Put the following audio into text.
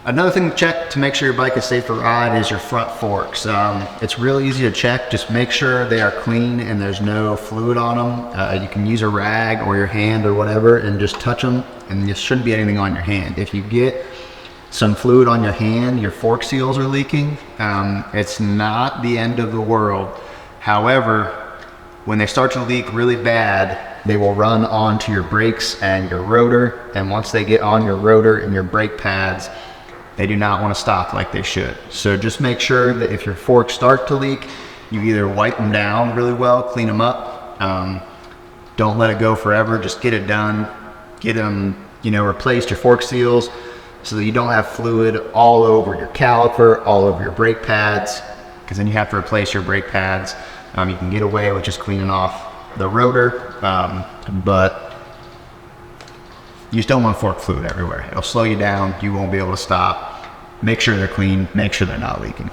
Another thing to check to make sure your bike is safe to ride is your front forks. It's really easy to check. Just make sure they are clean and there's no fluid on them. You can use a rag or your hand or whatever and just touch them, and there shouldn't be anything on your hand. If you get some fluid on your hand, your fork seals are leaking, it's not the end of the world. However, when they start to leak really bad, they will run onto your brakes and your rotor, and once they get on your rotor and your brake pads, they do not want to stop like they should. So just make sure that if your forks start to leak, you either wipe them down really well, clean them up. Don't let it go forever. Just get it done. Get them, replaced, your fork seals, so that you don't have fluid all over your caliper, all over your brake pads, because then you have to replace your brake pads. You can get away with just cleaning off the rotor, but you just don't want fork fluid everywhere. It'll slow you down. You won't be able to stop. Make sure they're clean. Make sure they're not leaking.